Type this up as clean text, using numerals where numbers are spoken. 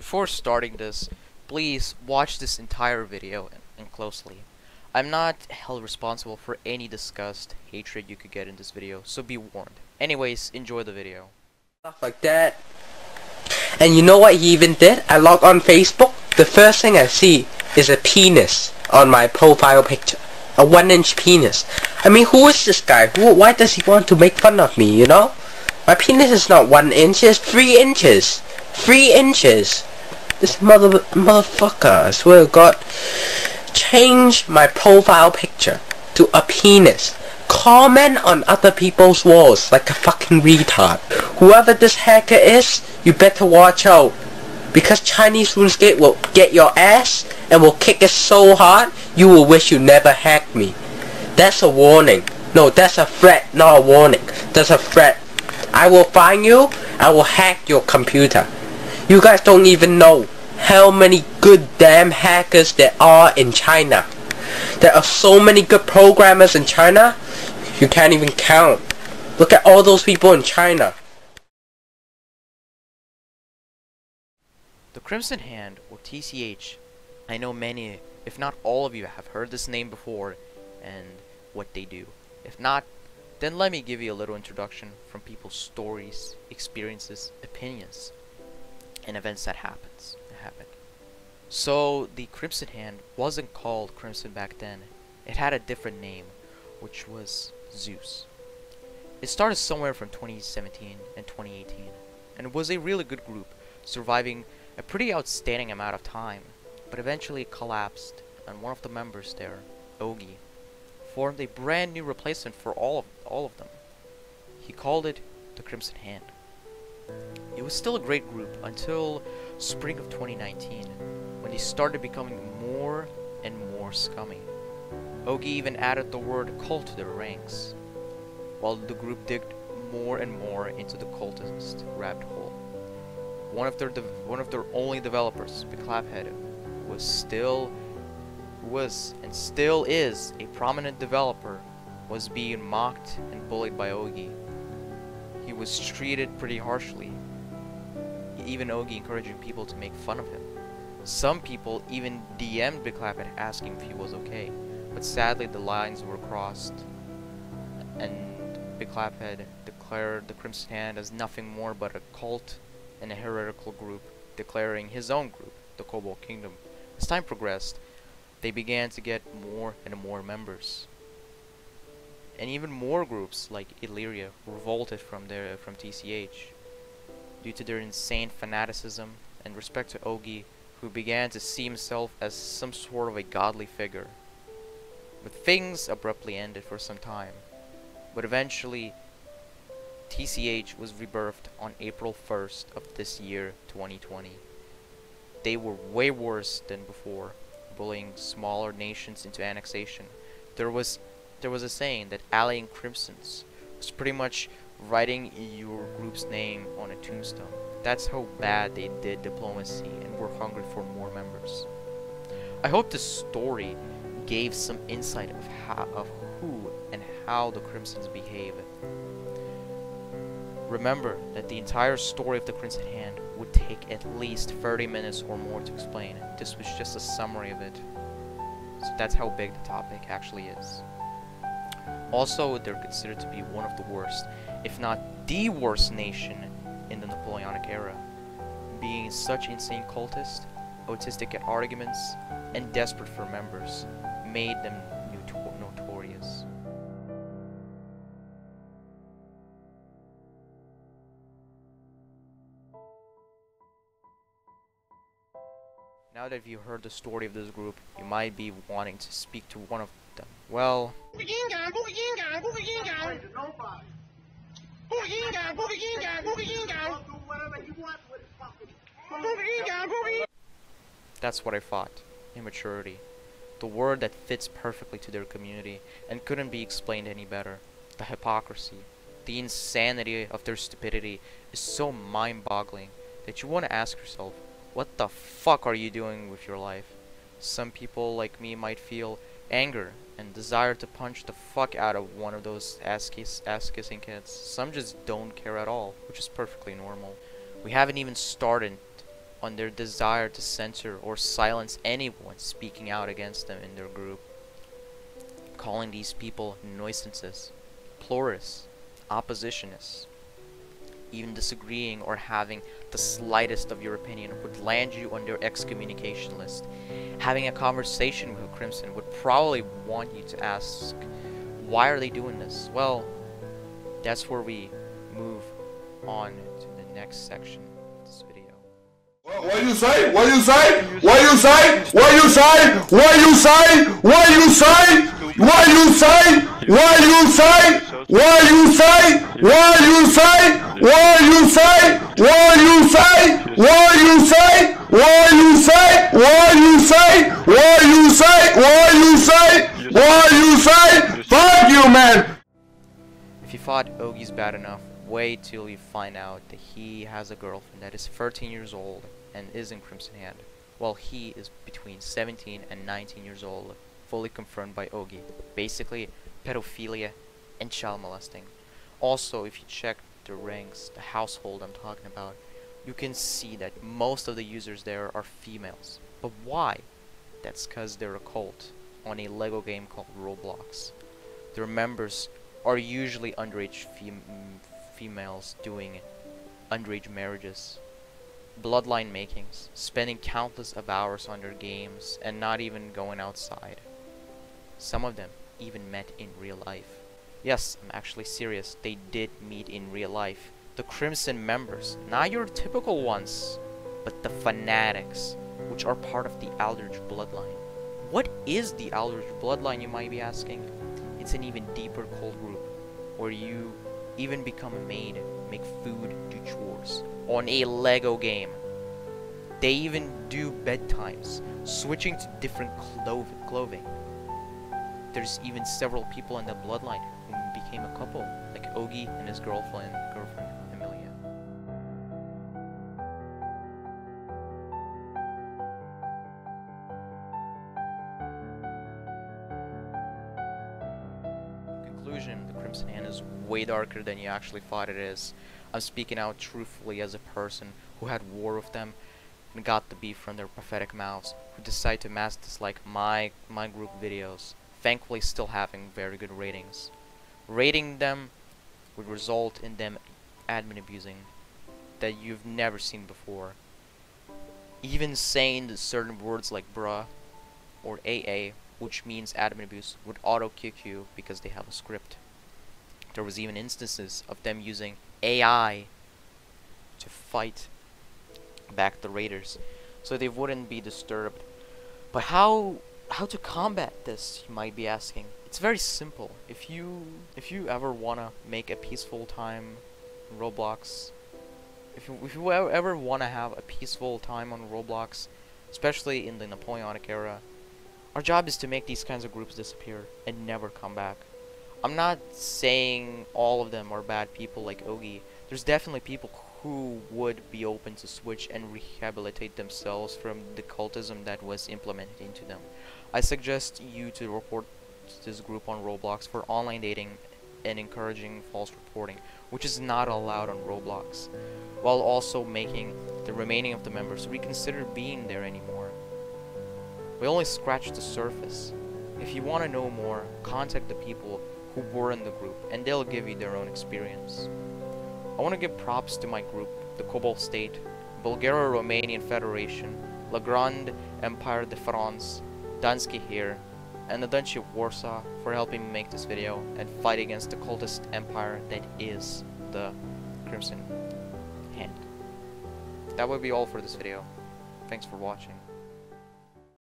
Before starting this, please watch this entire video and closely. I'm not held responsible for any disgust, hatred you could get in this video, so be warned. Anyways, enjoy the video. Stuff like that. And you know what he even did? I log on Facebook. The first thing I see is a penis on my profile picture. A 1-inch penis. I mean, who is this guy? Why does he want to make fun of me, you know? My penis is not 1 inch, it's 3 inches. 3 inches. This motherfucker, I swear to God. Change my profile picture to a penis. Comment on other people's walls like a fucking retard. Whoever this hacker is, you better watch out. Because Chinese RuneScape will get your ass and will kick it so hard, you will wish you never hacked me. That's a warning. No, that's a threat, not a warning. That's a threat. I will find you, I will hack your computer. You guys don't even know how many good damn hackers there are in China. There are so many good programmers in China, you can't even count. Look at all those people in China. The Crimson Hand, or TCH, I know many, if not all of you, have heard this name before and what they do. If not, then let me give you a little introduction from people's stories, experiences, opinions, and events that happened. So, the Crimson Hand wasn't called Crimson back then. It had a different name, which was Zeus. It started somewhere from 2017 and 2018, and it was a really good group, surviving a pretty outstanding amount of time, but eventually it collapsed, and one of the members there, Ogi, formed a brand new replacement for all of them. He called it the Crimson Hand. It was still a great group until spring of 2019, when they started becoming more and more scummy. Ogi even added the word cult to their ranks, while the group digged more and more into the cultist rabbit hole. One of their only developers, Claphead, was and still is a prominent developer, was being mocked and bullied by Ogi. He was treated pretty harshly, even Ogi encouraging people to make fun of him. Some people even DM'd Claphead asking if he was okay, but sadly the lines were crossed, and Claphead declared the Crimson Hand as nothing more but a cult and a heretical group, declaring his own group, the Cobalt Kingdom. As time progressed, they began to get more and more members, and even more groups like Illyria revolted from TCH due to their insane fanaticism and respect to Ogi, who began to see himself as some sort of a godly figure. But things abruptly ended for some time, but eventually TCH was rebirthed on April 1st of this year, 2020. They were way worse than before, bullying smaller nations into annexation. There was a saying that allying Crimsons was pretty much writing your group's name on a tombstone. That's how bad they did diplomacy and were hungry for more members. I hope this story gave some insight of who and how the Crimsons behave. Remember that the entire story of the Crimson Hand would take at least 30 minutes or more to explain. This was just a summary of it. So that's how big the topic actually is. Also, they're considered to be one of the worst, if not the worst nation in the Napoleonic era, being such insane cultists, autistic at arguments, and desperate for members, made them notorious. Now that you've heard the story of this group, you might be wanting to speak to one of them. Well, that's what I thought. Immaturity. The word that fits perfectly to their community and couldn't be explained any better. The hypocrisy. The insanity of their stupidity is so mind-boggling that you want to ask yourself, what the fuck are you doing with your life? Some people like me might feel anger and desire to punch the fuck out of one of those ass-kissing kids. Some just don't care at all, which is perfectly normal. We haven't even started on their desire to censor or silence anyone speaking out against them in their group, calling these people nuisances, pluralists, oppositionists. Even disagreeing or having the slightest of your opinion would land you on their excommunication list. Having a conversation with Crimson would probably want you to ask, why are they doing this? Well, that's where we move on to the next section of this video. What you say? What you say? What you say? What you say? What you say? What you say? What you say? What you say? What you say? What you say? What you say? What you say? What you say? What you say? What you say? What you say? What you say? What you say? Fuck you, man. If you thought Ogie's bad enough, wait till you find out that he has a girlfriend that is 13 years old and is in Crimson Hand, while he is between 17 and 19 years old, fully confirmed by Ogie. Basically, pedophilia and child molesting. Also, if you check the ranks, the household I'm talking about, you can see that most of the users there are females. But why? That's because they're a cult on a Lego game called Roblox. Their members are usually underage females doing underage marriages, bloodline makings, spending countless of hours on their games and not even going outside. Some of them even met in real life. Yes, I'm actually serious, they did meet in real life. The Crimson members, not your typical ones, but the fanatics, which are part of the Aldrich bloodline. What is the Aldrich bloodline, you might be asking? It's an even deeper cult group, where you even become a maid, make food, do chores, on a Lego game. They even do bedtimes, switching to different clothing. There's even several people in the bloodline who became a couple, like Ogie and his girlfriend Amelia. In conclusion, the Crimson Hand is way darker than you actually thought it is. I'm speaking out truthfully as a person who had war with them and got the beef from their pathetic mouths, who decide to mass dislike my group videos, thankfully still having very good ratings. Rating them would result in them admin abusing that you've never seen before. Even saying the certain words like bruh or AA, which means admin abuse, would auto-kick you because they have a script. There was even instances of them using AI to fight back the raiders so they wouldn't be disturbed. But how to combat this, you might be asking? It's very simple. If you ever wanna make a peaceful time in Roblox, if you ever wanna have a peaceful time on Roblox, especially in the Napoleonic era, our job is to make these kinds of groups disappear and never come back. I'm not saying all of them are bad people like Ogie. There's definitely people who would be open to switch and rehabilitate themselves from the cultism that was implemented into them. I suggest you to report this group on Roblox for online dating and encouraging false reporting, which is not allowed on Roblox, while also making the remaining of the members reconsider being there anymore. We only scratched the surface. If you want to know more, contact the people who were in the group and they'll give you their own experience. I want to give props to my group, the Cobalt State, Bulgaro-Romanian Federation, La Grande Empire de France, Danske here, and the Duchy of Warsaw for helping me make this video and fight against the cultist empire that is the Crimson Hand. That would be all for this video. Thanks for watching.